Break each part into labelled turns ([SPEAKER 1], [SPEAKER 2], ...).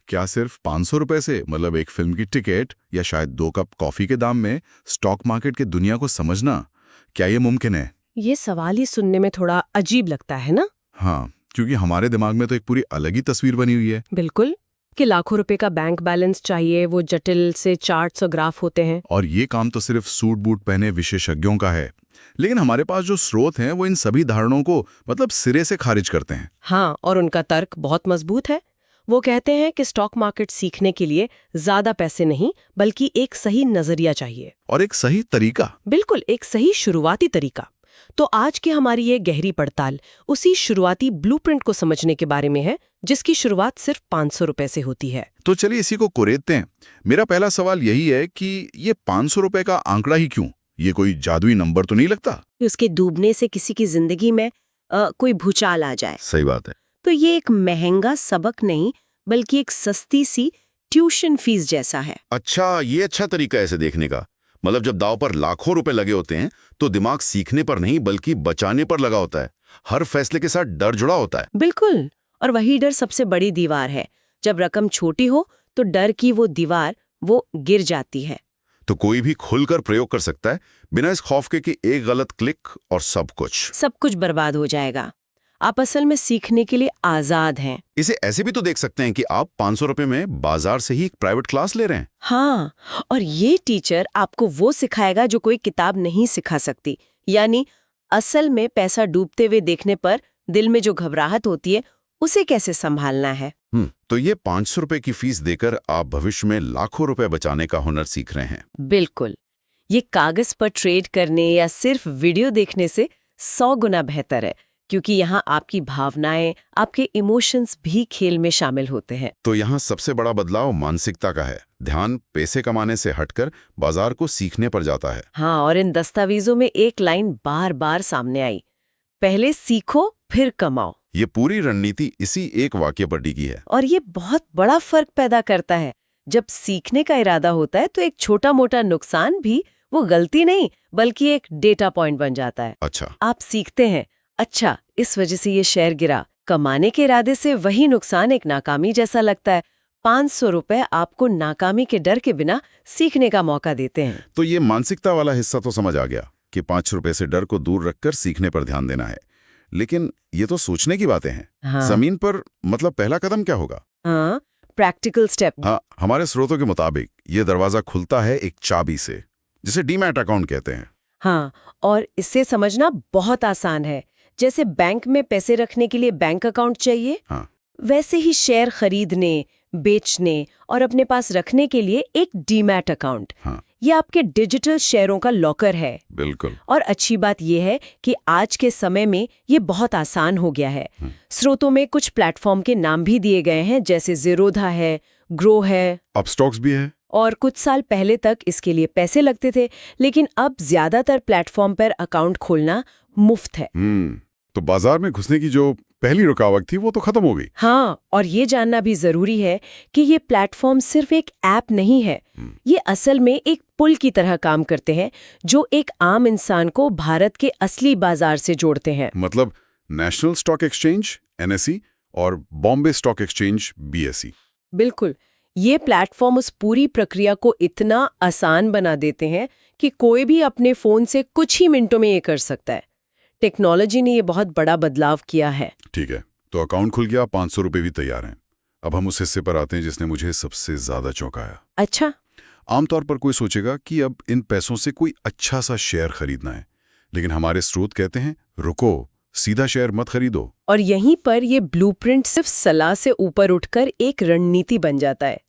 [SPEAKER 1] क्या सिर्फ 500 रुपए से, मतलब एक फिल्म की टिकट या शायद 2 कप कॉफी के दाम में स्टॉक मार्केट की दुनिया को समझना, क्या ये मुमकिन है?
[SPEAKER 2] ये सवाल ही सुनने में थोड़ा अजीब लगता है ना?
[SPEAKER 1] हाँ, क्योंकि हमारे दिमाग में तो एक पूरी अलग ही तस्वीर बनी हुई है।
[SPEAKER 2] बिल्कुल, कि लाखों रुपए का बैंक बैलेंस चाहिए, वो जटिल से चार्ट्स और ग्राफ होते हैं।
[SPEAKER 1] और ये काम तो सिर्फ सूट बूट पहने विशेषज्ञों का है। लेकिन हमारे पास जो स्रोत हैं वो इन सभी धारणाओं को मतलब सिरे से खारिज करते हैं।
[SPEAKER 2] हाँ, और उनका तर्क बहुत मजबूत है। वो कहते हैं कि स्टॉक मार्केट सीखने के लिए ज्यादा पैसे नहीं, बल्कि एक सही नजरिया चाहिए।
[SPEAKER 1] और एक सही तरीका।
[SPEAKER 2] बिल्कुल, एक सही शुरुआती तरीका। तो आज की हमारी ये गहरी पड़ताल उसी शुरुआती ब्लूप्रिंट को समझने के बारे में है, जिसकी शुरुआत सिर्फ 500 रुपए से होती है।
[SPEAKER 1] तो चलिए इसी को कुरेदते हैं। मेरा पहला सवाल यही है कि ये 500 रुपए का आंकड़ा ही क्यों? ये कोई जादुई नंबर तो नहीं लगता?
[SPEAKER 3] उसके डूबने से किसी की जिंदगी में कोई भूचाल आ जाए।
[SPEAKER 1] सही बात है।
[SPEAKER 3] तो ये एक महंगा सबक नहीं, बल्कि एक सस्ती सी ट्यूशन फीस जैसा है।
[SPEAKER 4] अच्छा, ये अच्छा तरीका है इसे देखने का। मतलब जब दांव पर लाखों रुपए लगे होते हैं तो दिमाग सीखने पर नहीं बल्कि बचाने पर लगा होता है। हर फैसले के साथ डर जुड़ा होता है।
[SPEAKER 3] बिल्कुल, और वही डर सबसे बड़ी दीवार है। जब रकम छोटी हो तो डर की वो दीवार वो गिर जाती है।
[SPEAKER 4] तो कोई भी खुलकर प्रयोग कर सकता है, बिना इस खौफ के कि एक गलत क्लिक और सब कुछ
[SPEAKER 3] बर्बाद हो जाएगा। आप असल में सीखने के लिए आजाद हैं।
[SPEAKER 4] इसे ऐसे भी तो देख सकते हैं कि आप 500 रुपए में बाजार से ही एक प्राइवेट क्लास ले रहे हैं।
[SPEAKER 3] हाँ, और ये टीचर आपको वो सिखाएगा जो कोई किताब नहीं सिखा सकती। यानी असल में पैसा डूबते हुए देखने पर दिल में जो घबराहट होती है, उसे कैसे संभालना है।
[SPEAKER 4] तो ये 500 रुपए की फीस देकर आप भविष्य में लाखों रुपए बचाने का हुनर सीख रहे हैं।
[SPEAKER 3] बिल्कुल, ये कागज पर ट्रेड करने या सिर्फ वीडियो देखने से 100 गुना बेहतर है, क्योंकि यहाँ आपकी भावनाएं, आपके इमोशंस भी खेल में शामिल होते हैं।
[SPEAKER 4] तो यहाँ सबसे बड़ा बदलाव मानसिकता का है। ध्यान पैसे कमाने से हटकर बाजार को सीखने पर जाता है।
[SPEAKER 3] हाँ, और इन दस्तावेजों में एक लाइन बार बार सामने आई, पहले सीखो फिर कमाओ।
[SPEAKER 4] ये पूरी रणनीति इसी एक वाक्य पर टिकी है।
[SPEAKER 3] और ये बहुत बड़ा फर्क पैदा करता है। जब सीखने का इरादा होता है तो एक छोटा मोटा नुकसान भी वो गलती नहीं, बल्कि एक डेटा पॉइंट बन जाता है।
[SPEAKER 4] अच्छा,
[SPEAKER 3] आप सीखते हैं, अच्छा इस वजह से ये शेयर गिरा। कमाने के इरादे से वही नुकसान एक नाकामी जैसा लगता है। 500 रुपए आपको नाकामी के डर के बिना सीखने का मौका देते हैं।
[SPEAKER 4] तो ये मानसिकता वाला हिस्सा तो समझ आ गया कि 5 रुपए से डर को दूर रखकर सीखने पर ध्यान देना है। लेकिन ये तो सोचने की बातें हैं।
[SPEAKER 3] हाँ।
[SPEAKER 4] जमीन पर मतलब पहला कदम क्या होगा?
[SPEAKER 3] हाँ, प्रैक्टिकल स्टेप।
[SPEAKER 4] हाँ, हमारे स्रोतों के मुताबिक ये दरवाजा खुलता है एक चाबी से, जिसे डीमैट अकाउंट कहते हैं।
[SPEAKER 3] हाँ, और इसे समझना बहुत आसान है। जैसे बैंक में पैसे रखने के लिए बैंक अकाउंट चाहिए,
[SPEAKER 4] हाँ,
[SPEAKER 3] वैसे ही शेयर खरीदने, बेचने और अपने पास रखने के लिए एक डीमैट अकाउंट।
[SPEAKER 4] हाँ,
[SPEAKER 3] ये आपके डिजिटल शेयरों का लॉकर है।
[SPEAKER 4] बिल्कुल।
[SPEAKER 3] और अच्छी बात यह है कि आज के समय में ये बहुत आसान हो गया है। स्रोतों में कुछ प्लेटफॉर्म के नाम भी दिए गए हैं, जैसे ज़ीरोधा है, ग्रो है,
[SPEAKER 4] अपस्टॉक्स भी है।
[SPEAKER 3] और कुछ साल पहले तक इसके लिए पैसे लगते थे, लेकिन अब ज्यादातर प्लेटफॉर्म पर अकाउंट खोलना मुफ्त है।
[SPEAKER 4] तो बाजार में घुसने की जो पहली रुकावट थी वो तो खत्म हो गई।
[SPEAKER 3] हाँ, और ये जानना भी जरूरी है कि ये प्लेटफॉर्म सिर्फ एक ऐप नहीं है। ये असल में एक पुल की तरह काम करते हैं, जो एक आम इंसान को भारत के असली बाजार से जोड़ते हैं।
[SPEAKER 4] मतलब नेशनल स्टॉक एक्सचेंज NSE और बॉम्बे स्टॉक एक्सचेंज BSE।
[SPEAKER 3] बिल्कुल, ये प्लेटफॉर्म उस पूरी प्रक्रिया को इतना आसान बना देते हैं कि कोई भी अपने फोन से कुछ ही मिनटों में ये कर सकता है। टेक्नोलॉजी ने ये बहुत बड़ा बदलाव किया है।
[SPEAKER 4] ठीक है, तो अकाउंट खुल गया, 500 रुपए भी तैयार हैं। अब हम उस हिस्से पर आते हैं जिसने मुझे सबसे ज्यादा चौंकाया।
[SPEAKER 3] अच्छा।
[SPEAKER 4] आमतौर पर कोई सोचेगा कि अब इन पैसों से कोई अच्छा सा शेयर खरीदना है, लेकिन हमारे स्रोत कहते हैं रुको, सीधा शेयर मत खरीदो।
[SPEAKER 3] और यहीं पर ये ब्लूप्रिंट सिर्फ सलाह से ऊपर उठकर एक रणनीति बन जाता है।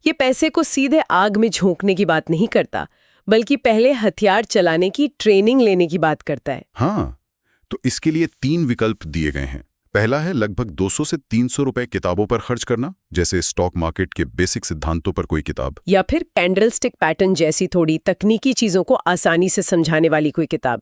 [SPEAKER 3] ये पैसे को सीधे आग में झोंकने की बात नहीं करता, बल्कि पहले हथियार चलाने की ट्रेनिंग लेने की बात करता है।
[SPEAKER 4] हाँ, तो इसके लिए 3 विकल्प दिए गए हैं। पहला है लगभग 200 से 300 रुपए किताबों पर खर्च करना, जैसे स्टॉक मार्केट के बेसिक सिद्धांतों पर कोई किताब,
[SPEAKER 3] या फिर कैंडलस्टिक पैटर्न जैसी थोड़ी तकनीकी चीजों को आसानी से समझाने वाली कोई किताब।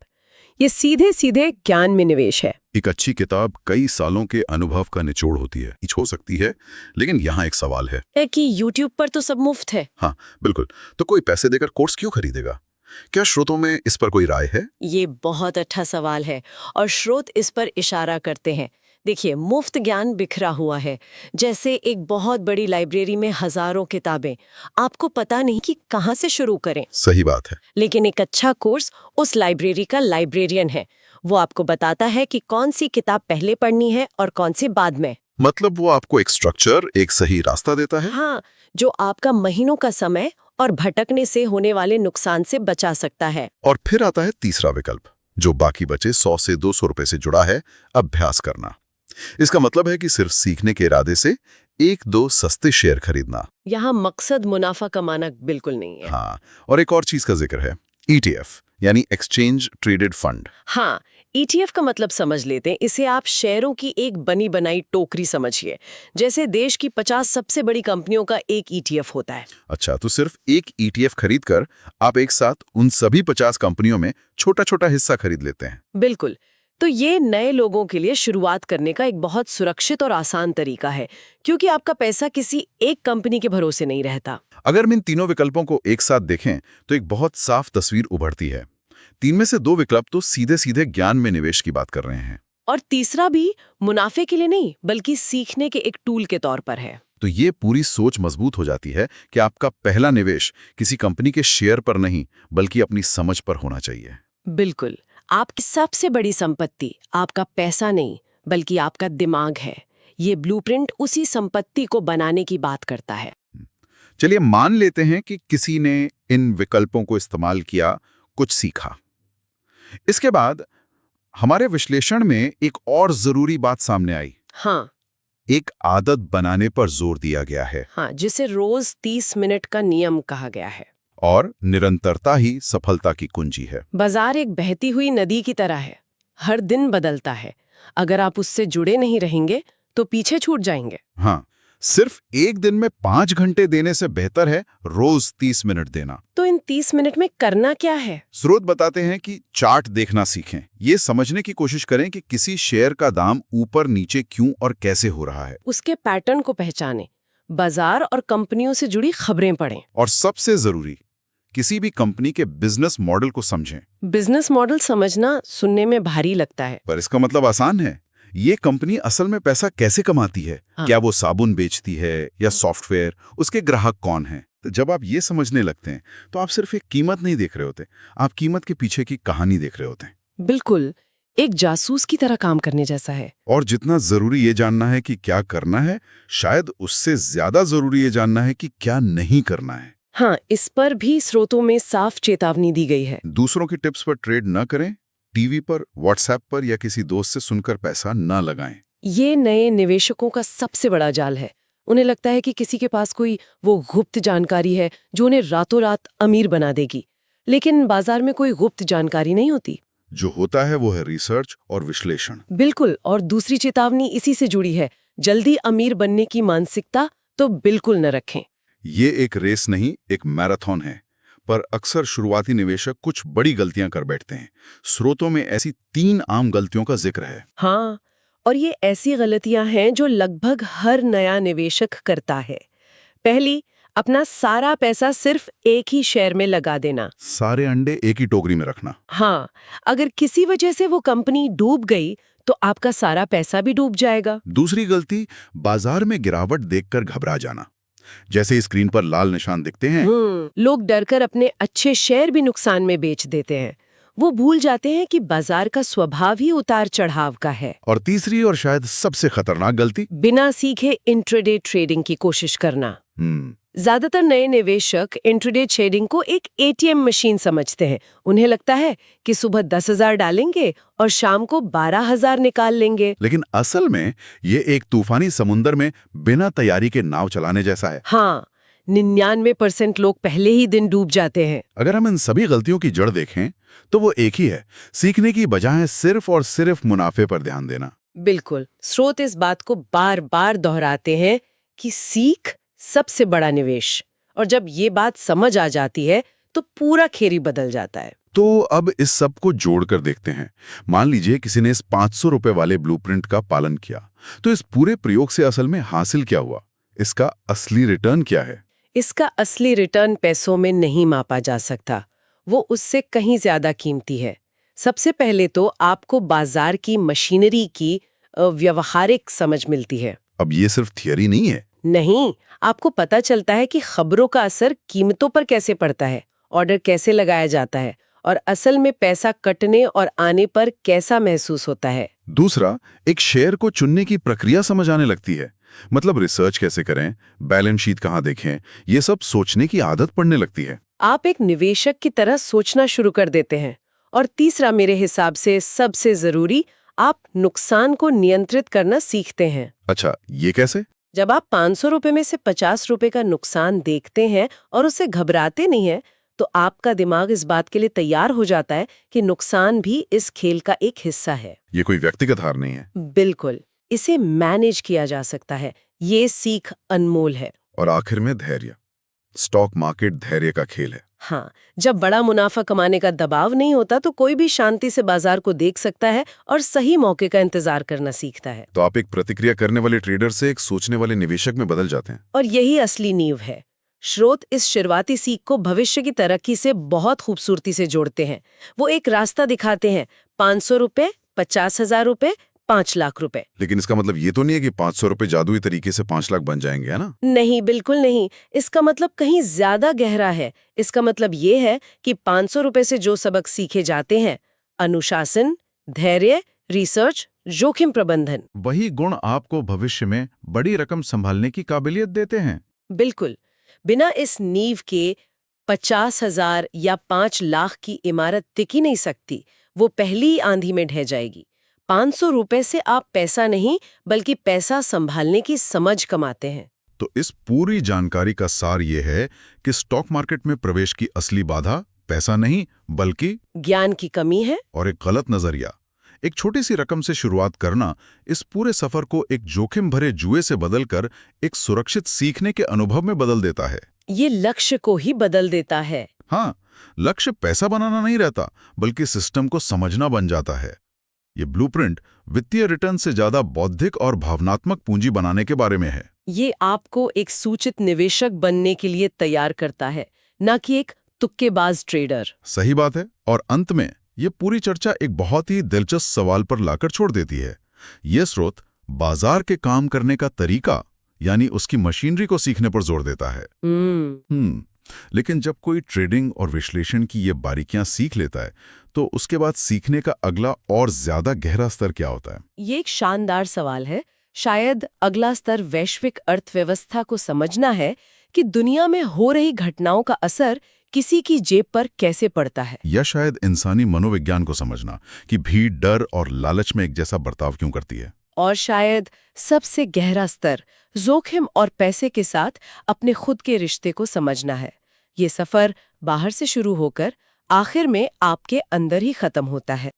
[SPEAKER 3] ये सीधे सीधे ज्ञान में निवेश है।
[SPEAKER 4] एक अच्छी किताब कई सालों के अनुभव का निचोड़ होती है, हो सकती है, लेकिन यहाँ एक सवाल है
[SPEAKER 3] कि YouTube पर तो सब मुफ्त है।
[SPEAKER 4] हाँ बिल्कुल, तो कोई पैसे देकर कोर्स क्यों खरीदेगा? क्या स्रोतों में इस पर कोई राय है?
[SPEAKER 3] ये बहुत अच्छा सवाल है और स्रोत इस पर इशारा करते हैं। देखिए, मुफ्त ज्ञान बिखरा हुआ है। जैसे एक बहुत बड़ी लाइब्रेरी में हजारों किताबें, आपको पता नहीं कि कहाँ से शुरू करें।
[SPEAKER 1] सही बात है।
[SPEAKER 3] लेकिन एक अच्छा कोर्स उस लाइब्रेरी का लाइब्रेरियन है। वो आपको बताता है कि कौन सी किताब पहले पढ़नी है और कौन सी बाद में।
[SPEAKER 1] मतलब वो आपको एक स्ट्रक्चर, एक सही रास्ता देता है।
[SPEAKER 3] हाँ, जो आपका महीनों का समय और भटकने से होने वाले नुकसान से बचा सकता है।
[SPEAKER 1] और फिर आता है तीसरा विकल्प, जो बाकी बचे 100 से 200 रुपए से जुड़ा है, अभ्यास करना। इसका मतलब है कि सिर्फ सीखने के इरादे से 1-2 सस्ते शेयर खरीदना।
[SPEAKER 3] यहाँ मकसद मुनाफा कमाना बिल्कुल नहीं है।
[SPEAKER 1] हाँ, और एक और चीज का जिक्र है, ETF यानी एक्सचेंज ट्रेडेड फंड।
[SPEAKER 3] हाँ, ETF का मतलब समझ लेते हैं। इसे आप शेयरों की एक बनी बनाई टोकरी समझिए। जैसे देश की 50 सबसे बड़ी कंपनियों का एक ETF होता है।
[SPEAKER 1] अच्छा, तो सिर्फ एक ETF खरीदकर आप एक साथ उन सभी 50 कंपनियों में छोटा छोटा हिस्सा खरीद लेते हैं।
[SPEAKER 3] बिल्कुल। तो ये नए लोगों के लिए शुरुआत करने का एक बहुत सुरक्षित और आसान तरीका है, क्योंकि आपका पैसा किसी एक कंपनी के भरोसे नहीं रहता।
[SPEAKER 1] अगर हम इन तीनों विकल्पों को एक साथ देखें तो एक बहुत साफ तस्वीर उभरती है। 3 में से 2 विकल्प तो सीधे सीधे ज्ञान में निवेश की बात कर रहे हैं,
[SPEAKER 3] और तीसरा भी मुनाफे के लिए नहीं, बल्कि सीखने के एक टूल के तौर पर है।
[SPEAKER 1] तो ये पूरी सोच मजबूत हो जाती है कि आपका पहला निवेश किसी कंपनी के शेयर पर नहीं, बल्कि अपनी समझ पर होना चाहिए।
[SPEAKER 3] बिल्कुल। आपकी सबसे बड़ी संपत्ति आपका पैसा नहीं, बल्कि आपका दिमाग है। ये ब्लूप्रिंट उसी संपत्ति को बनाने की बात करता है।
[SPEAKER 1] चलिए मान लेते हैं कि किसी ने इन विकल्पों को इस्तेमाल किया, कुछ सीखा। इसके बाद हमारे विश्लेषण में एक और जरूरी बात सामने आई।
[SPEAKER 3] हाँ,
[SPEAKER 1] एक आदत बनाने पर जोर दिया गया है,
[SPEAKER 3] हाँ, जिसे रोज 30 मिनट का नियम कहा गया है।
[SPEAKER 1] और निरंतरता ही सफलता की कुंजी है।
[SPEAKER 3] बाजार एक बहती हुई नदी की तरह है, हर दिन बदलता है। अगर आप उससे जुड़े नहीं रहेंगे तो पीछे छूट जाएंगे।
[SPEAKER 1] हाँ, सिर्फ एक दिन में 5 घंटे देने से बेहतर है रोज 30 मिनट देना।
[SPEAKER 3] तो इन 30 मिनट में करना क्या है?
[SPEAKER 1] स्रोत बताते हैं कि चार्ट देखना सीखें। ये समझने की कोशिश करें कि किसी शेयर का दाम ऊपर नीचे क्यों और कैसे हो रहा है।
[SPEAKER 3] उसके पैटर्न को पहचानें, बाजार और कंपनियों से जुड़ी खबरें पढ़ें।
[SPEAKER 1] और सबसे जरूरी, किसी भी कंपनी के बिजनेस मॉडल को समझें।
[SPEAKER 3] बिजनेस मॉडल समझना सुनने में भारी लगता है।
[SPEAKER 1] पर इसका मतलब आसान है। ये कंपनी असल में पैसा कैसे कमाती है?
[SPEAKER 3] हाँ।
[SPEAKER 1] क्या वो साबुन बेचती है या सॉफ्टवेयर? उसके ग्राहक कौन हैं? तो जब आप ये समझने लगते हैं तो आप सिर्फ एक कीमत नहीं देख रहे होते, आप कीमत के पीछे की कहानी देख रहे होते हैं।
[SPEAKER 3] बिल्कुल, एक जासूस की तरह काम करने जैसा है।
[SPEAKER 1] और जितना जरूरी ये जानना है कि क्या करना है, शायद उससे ज्यादा जरूरी ये जानना है कि क्या नहीं करना है।
[SPEAKER 3] हाँ, इस पर भी स्रोतों में साफ चेतावनी दी गई है।
[SPEAKER 1] दूसरों की टिप्स पर ट्रेड न करें, टीवी पर, व्हाट्सएप पर या किसी दोस्त से सुनकर पैसा न लगाएं।
[SPEAKER 3] ये नए निवेशकों का सबसे बड़ा जाल है। उन्हें लगता है कि किसी के पास कोई वो गुप्त जानकारी है जो उन्हें रातों रात अमीर बना देगी। लेकिन बाजार में कोई गुप्त जानकारी नहीं होती।
[SPEAKER 1] जो होता है वो है रिसर्च और विश्लेषण।
[SPEAKER 3] बिल्कुल, और दूसरी चेतावनी इसी से जुड़ी है। जल्दी अमीर बनने की मानसिकता तो बिल्कुल न रखें।
[SPEAKER 1] ये एक रेस नहीं, एक मैराथन है। पर अक्सर शुरुआती निवेशक कुछ बड़ी गलतियां कर बैठते हैं। स्रोतों में ऐसी 3 आम गलतियों का जिक्र है।
[SPEAKER 3] हाँ, और ये ऐसी गलतियां हैं जो लगभग हर नया निवेशक करता है। पहली, अपना सारा पैसा सिर्फ एक ही शेयर में लगा देना।
[SPEAKER 1] सारे अंडे एक ही टोकरी में रखना।
[SPEAKER 3] हाँ, अगर किसी वजह से वो कंपनी डूब गई तो आपका सारा पैसा भी डूब जाएगा।
[SPEAKER 1] दूसरी गलती, बाजार में गिरावट देखकर घबरा जाना। जैसे ही स्क्रीन पर लाल निशान दिखते हैं,
[SPEAKER 3] लोग डरकर अपने अच्छे शेयर भी नुकसान में बेच देते हैं। वो भूल जाते हैं कि बाजार का स्वभाव ही उतार चढ़ाव का है।
[SPEAKER 1] और तीसरी और शायद सबसे खतरनाक गलती,
[SPEAKER 3] बिना सीखे इंट्राडे ट्रेडिंग की कोशिश करना। ज्यादातर नए निवेशक इंट्राडे ट्रेडिंग को एक ATM मशीन समझते हैं। उन्हें लगता है कि सुबह 10,000 डालेंगे और शाम को 12,000 निकाल लेंगे।
[SPEAKER 1] लेकिन असल में ये एक तूफानी समुंदर में बिना तैयारी के नाव चलाने जैसा है।
[SPEAKER 3] हाँ, 99% लोग पहले ही दिन डूब जाते हैं।
[SPEAKER 1] अगर हम इन सभी गलतियों की जड़ देखें तो वो एक ही है, सीखने की बजाय सिर्फ और सिर्फ मुनाफे पर ध्यान देना।
[SPEAKER 3] बिल्कुल, स्रोत इस बात को बार बार दोहराते हैं कि सीख सबसे बड़ा निवेश। और जब ये बात समझ आ जाती है तो पूरा खेल बदल जाता है।
[SPEAKER 1] तो अब इस सब को जोड़कर देखते हैं। मान लीजिए किसी ने इस 500 रुपए वाले ब्लूप्रिंट का पालन किया, तो इस पूरे प्रयोग से असल में हासिल क्या हुआ? इसका असली रिटर्न क्या है?
[SPEAKER 3] इसका असली रिटर्न पैसों में नहीं मापा जा सकता, वो उससे कहीं ज्यादा कीमती है। सबसे पहले तो आपको बाजार की मशीनरी की व्यवहारिक समझ मिलती है।
[SPEAKER 4] अब ये सिर्फ थियरी नहीं है।
[SPEAKER 3] नहीं, आपको पता चलता है कि खबरों का असर कीमतों पर कैसे पड़ता है, ऑर्डर कैसे लगाया जाता है और असल में पैसा कटने और आने पर कैसा महसूस होता है।
[SPEAKER 4] दूसरा, एक शेयर को चुनने की प्रक्रिया समझ आने लगती है। मतलब रिसर्च कैसे करें, बैलेंस शीट कहाँ देखें, ये सब सोचने की आदत पड़ने लगती है।
[SPEAKER 3] आप एक निवेशक की तरह सोचना शुरू कर देते हैं। और तीसरा, मेरे हिसाब से सबसे जरूरी, आप नुकसान को नियंत्रित करना सीखते हैं।
[SPEAKER 4] अच्छा, ये कैसे?
[SPEAKER 3] जब आप 500 रुपए में से 50 रुपए का नुकसान देखते हैं और उससे घबराते नहीं हैं, तो आपका दिमाग इस बात के लिए तैयार हो जाता है कि नुकसान भी इस खेल का एक हिस्सा है।
[SPEAKER 4] ये कोई व्यक्तिगत हार नहीं है।
[SPEAKER 3] बिल्कुल, इसे मैनेज किया जा सकता है। ये सीख अनमोल है।
[SPEAKER 4] और आखिर में धैर्य। स्टॉक मार्केट धैर्य का खेल है।
[SPEAKER 3] हाँ, जब बड़ा मुनाफा कमाने का दबाव नहीं होता तो कोई भी शांति से बाजार को देख सकता है और सही मौके का इंतजार करना सीखता है।
[SPEAKER 4] तो आप एक प्रतिक्रिया करने वाले ट्रेडर से एक सोचने वाले निवेशक में बदल जाते हैं।
[SPEAKER 3] और यही असली नींव है। स्रोत इस शुरुआती सीख को भविष्य की तरक्की से बहुत खूबसूरती से जोड़ते हैं। वो एक रास्ता दिखाते हैं, 500 रुपए, 50,000 रुपए, 5 लाख रुपए।
[SPEAKER 4] लेकिन इसका मतलब ये तो नहीं है कि 500 रुपए जादुई तरीके से 5 लाख बन जाएंगे, है ना?
[SPEAKER 3] नहीं, बिल्कुल नहीं। इसका मतलब कहीं ज्यादा गहरा है। इसका मतलब ये है कि 500 रुपए से जो सबक सीखे जाते हैं, अनुशासन, धैर्य, रिसर्च, जोखिम प्रबंधन,
[SPEAKER 1] वही गुण आपको भविष्य में बड़ी रकम संभालने की काबिलियत देते हैं।
[SPEAKER 3] बिल्कुल। बिना इस नींव के 50,000 या 5 लाख की इमारत टिक ही नहीं सकती। वो पहली आंधी में ढह जाएगी। 500 रुपए से आप पैसा नहीं बल्कि पैसा संभालने की समझ कमाते हैं।
[SPEAKER 1] तो इस पूरी जानकारी का सार ये है कि स्टॉक मार्केट में प्रवेश की असली बाधा पैसा नहीं बल्कि
[SPEAKER 3] ज्ञान की कमी है।
[SPEAKER 1] और एक गलत नजरिया। एक छोटी सी रकम से शुरुआत करना इस पूरे सफर को एक जोखिम भरे जुए से बदलकर एक सुरक्षित सीखने के अनुभव में बदल देता है।
[SPEAKER 3] ये लक्ष्य को ही बदल देता है।
[SPEAKER 1] हाँ, लक्ष्य पैसा बनाना नहीं रहता बल्कि सिस्टम को समझना बन जाता है। ये ब्लूप्रिंट वित्तीय रिटर्न से ज्यादा बौद्धिक और भावनात्मक पूंजी बनाने के बारे में है।
[SPEAKER 3] ये आपको एक सूचित निवेशक बनने के लिए तैयार करता है, न कि एक तुक्केबाज ट्रेडर।
[SPEAKER 1] सही बात है। और अंत में ये पूरी चर्चा एक बहुत ही दिलचस्प सवाल पर लाकर छोड़ देती है। ये स्रोत बाजार के काम करने का तरीका यानी उसकी मशीनरी को सीखने पर जोर देता है। लेकिन जब कोई ट्रेडिंग और विश्लेषण की ये बारीकियां सीख लेता है तो उसके बाद सीखने का अगला और ज्यादा गहरा स्तर क्या होता है?
[SPEAKER 3] ये एक शानदार सवाल है। शायद अगला स्तर वैश्विक अर्थव्यवस्था को समझना है कि दुनिया में हो रही घटनाओं का असर किसी की जेब पर कैसे पड़ता है।
[SPEAKER 1] या शायद इंसानी मनोविज्ञान को समझना कि भीड़ डर और लालच में एक जैसा बर्ताव क्यों करती है।
[SPEAKER 3] और शायद सबसे गहरा स्तर जोखिम और पैसे के साथ अपने खुद के रिश्ते को समझना है। ये सफर बाहर से शुरू होकर आखिर में आपके अंदर ही खत्म होता है।